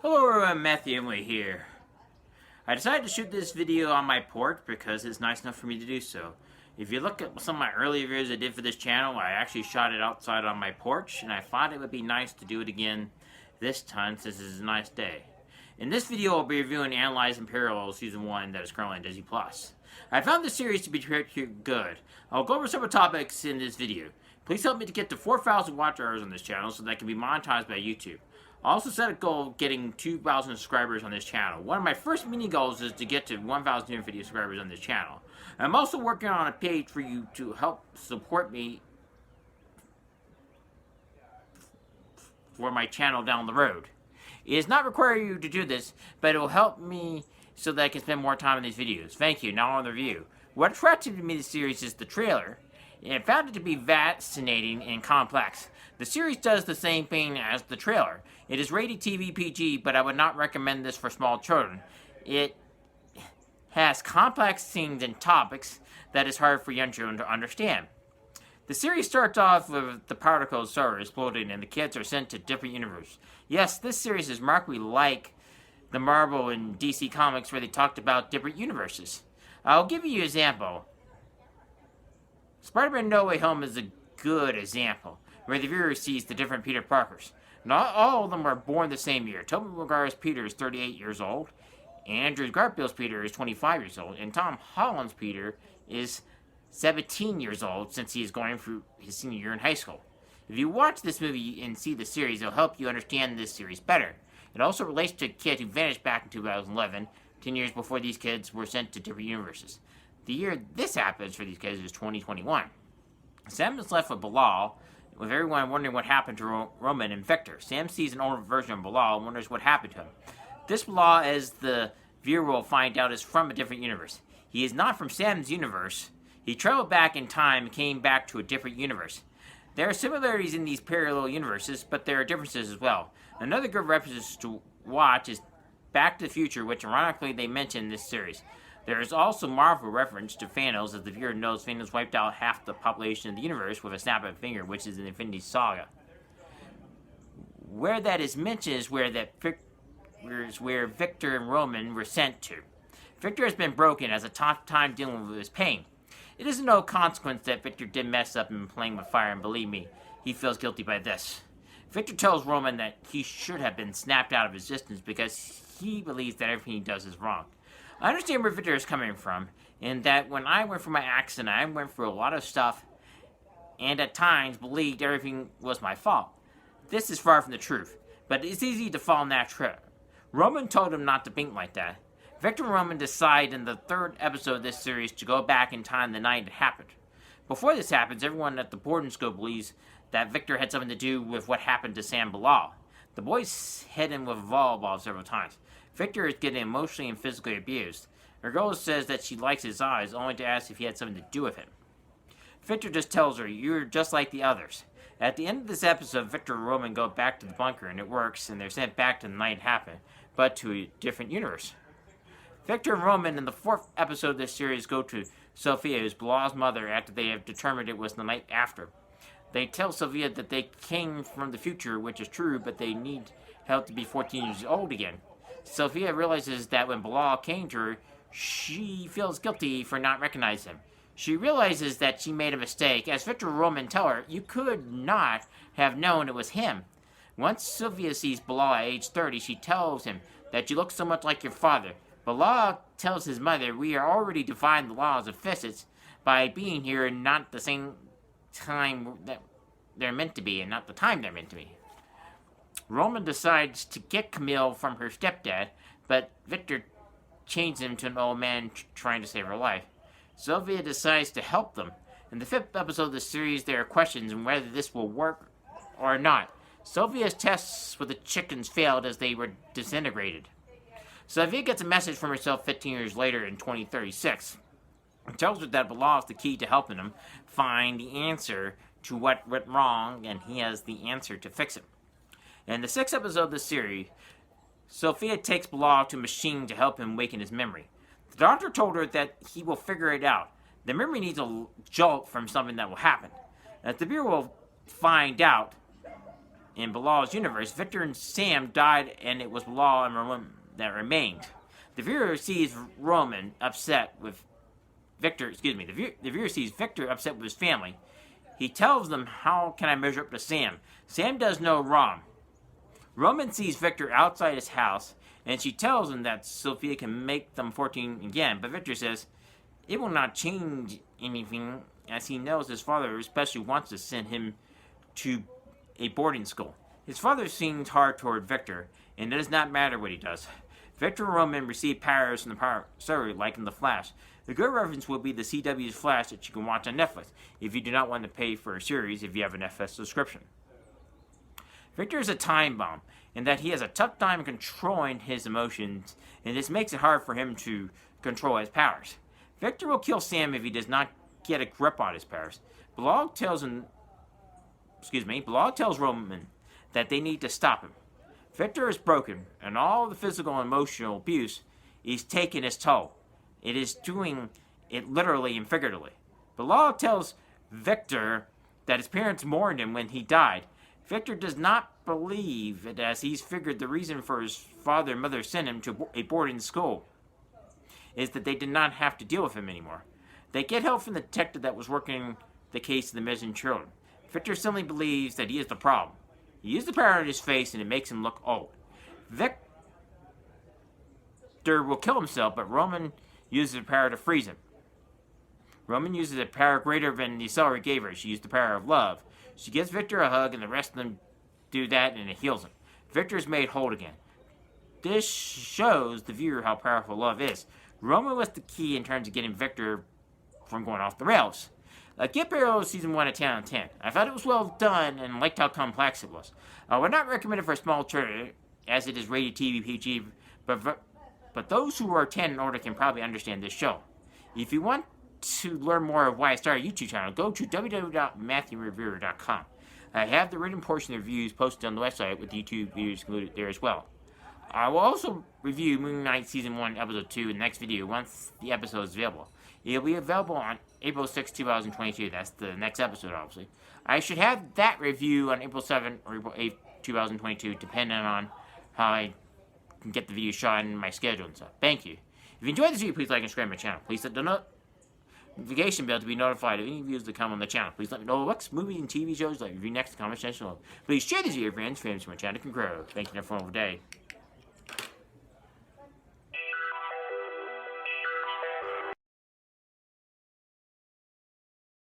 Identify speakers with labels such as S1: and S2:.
S1: Hello everyone, Matthew Emily here. I decided to shoot this video on my porch because it's nice enough for me to do so. If you look at some of my earlier videos I did for this channel, I actually shot it outside on my porch, and I thought it would be nice to do it again this time since it's a nice day. In this video, I'll be reviewing Analyzing Parallel Season 1 that is currently on Disney+. I found this series to be good. I'll go over several topics in this video. Please help me to get to 4,000 watch hours on this channel so that I can be monetized by YouTube. I also set a goal of getting 2,000 subscribers on this channel. One of my first mini goals is to get to 1,250 subscribers on this channel. I'm also working on a page for you to help support me for my channel down the road. It does not require you to do this, but it will help me so that I can spend more time on these videos. Thank you. Now on the review. What attracted me to the series is the trailer. And I found it to be fascinating and complex. The series does the same thing as the trailer. It is rated TV PG, but I would not recommend this for small children. It has complex scenes and topics that is hard for young children to understand. The series starts off with the particles star exploding and the kids are sent to different universes. Yes, this series is remarkably like the Marvel and DC comics where they talked about different universes. I'll give you an example. Spider-Man No Way Home is a good example, where the viewer sees the different Peter Parkers. Not all of them are born the same year. Tobey Maguire's Peter is 38 years old, Andrew Garfield's Peter is 25 years old, and Tom Holland's Peter is 17 years old since he is going through his senior year in high school. If you watch this movie and see the series, it'll help you understand this series better. It also relates to a kid who vanished back in 2011, 10 years before these kids were sent to different universes. The year this happens for these kids is 2021. Sam is left with Bilal, with everyone wondering what happened to Roman and Victor. Sam sees an older version of Bilal and wonders what happened to him. This Bilal, as the viewer will find out, is from a different universe. He is not from Sam's universe. He traveled back in time and came back to a different universe. There are similarities in these parallel universes, but there are differences as well. Another good reference to watch is Back to the Future, which ironically they mention in this series. There is also Marvel reference to Thanos, as the viewer knows Thanos wiped out half the population of the universe with a snap of a finger, which is in the Infinity Saga. Where that is mentioned is where Victor and Roman were sent to. Victor has been broken, has a tough time dealing with his pain. It is no consequence that Victor did mess up in playing with fire, and believe me, he feels guilty by this. Victor tells Roman that he should have been snapped out of existence because he believes that everything he does is wrong. I understand where Victor is coming from, in that when I went through my accident, I went through a lot of stuff, and at times believed everything was my fault. This is far from the truth, but it's easy to fall in that trap. Roman told him not to think like that. Victor and Roman decide in the third episode of this series to go back in time the night it happened. Before this happens, everyone at the boarding school believes that Victor had something to do with what happened to Sam Bilal. The boys hit him with a volleyball several times. Victor is getting emotionally and physically abused. Her girl says that she likes his eyes, only to ask if he had something to do with it. Victor just tells her, "You're just like the others." At the end of this episode, Victor and Roman go back to the bunker, and it works, and they're sent back to the night it happened, but to a different universe. Victor and Roman in the fourth episode of this series go to Sophia, who's Bilal's mother, after they have determined it was the night after. They tell Sophia that they came from the future, which is true, but they need help to be 14 years old again. Sophia realizes that when Bilal came to her, she feels guilty for not recognizing him. She realizes that she made a mistake. As Victor and Roman tell her, you could not have known it was him. Once Sophia sees Bilal at age 30, she tells him that you look so much like your father. Bilal tells his mother, we are already defying the laws of physics by being here and not the same time that they're meant to be, and not the time they're meant to be. Roman decides to get Camille from her stepdad, but Victor changes him to an old man trying to save her life. Sophia decides to help them. In the fifth episode of the series, there are questions on whether this will work or not. Sophia's tests with the chickens failed as they were disintegrated. Sophia gets a message from herself 15 years later in 2036. It tells her that Bilal is the key to helping him find the answer to what went wrong, and he has the answer to fix it. In the sixth episode of the series, Sophia takes Bilal to a machine to help him waken his memory. The doctor told her that he will figure it out. The memory needs a jolt from something that will happen. As the viewer will find out, in Bilal's universe, Victor and Sam died, and it was Bilal and Roman that remained. The viewer sees Roman upset with Victor. Excuse me. The viewer sees Victor upset with his family. He tells them, "How can I measure up to Sam? Sam does no wrong." Roman sees Victor outside his house, and she tells him that Sophia can make them 14 again. But Victor says it will not change anything, as he knows his father especially wants to send him to a boarding school. His father seems hard toward Victor, and it does not matter what he does. Victor and Roman receive powers from the power story, like in The Flash. The good reference will be the CW's Flash that you can watch on Netflix, if you do not want to pay for a series if you have an FS subscription. Victor is a time bomb, in that he has a tough time controlling his emotions, and this makes it hard for him to control his powers. Victor will kill Sam if he does not get a grip on his powers. Bilal tells Roman that they need to stop him. Victor is broken, and all the physical and emotional abuse is taking its toll. It is doing it literally and figuratively. Bilal tells Victor that his parents mourned him when he died. Victor does not believe it, as he's figured the reason for his father and mother sent him to a boarding school is that they did not have to deal with him anymore. They get help from the detective that was working the case of the missing children. Victor simply believes that he is the problem. He used the power in his face, and it makes him look old. Victor will kill himself, but Roman uses the power to freeze him. Roman uses a power greater than the accelerator gave her. She used the power of love. She gives Victor a hug, and the rest of them do that, and it heals him. Victor is made whole again. This shows the viewer how powerful love is. Roman was the key in terms of getting Victor from going off the rails. Get Barrow Season 1 a 10 out of 10. I thought it was well done and liked how complex it was. I would not recommend it for a small children, as it is rated TV PG, but those who are 10 and older can probably understand this show. If you want to learn more of why I started a YouTube channel, go to www.matthewreviewer.com. I have the written portion of the reviews posted on the website with YouTube videos included there as well. I will also review Moon Knight Season 1, Episode 2 in the next video once the episode is available. It will be available on April 6, 2022. That's the next episode, obviously. I should have that review on April 7 or April 8, 2022, depending on how I can get the video shot and my schedule and stuff. Thank you. If you enjoyed this video, please like and subscribe to my channel. Please set the notification bell to be notified of any videos that come on the channel. Please let me know what movies and TV shows like review next in the comment section below. Please share this video with your friends, family, so my channel can grow. Thank you and have a wonderful day.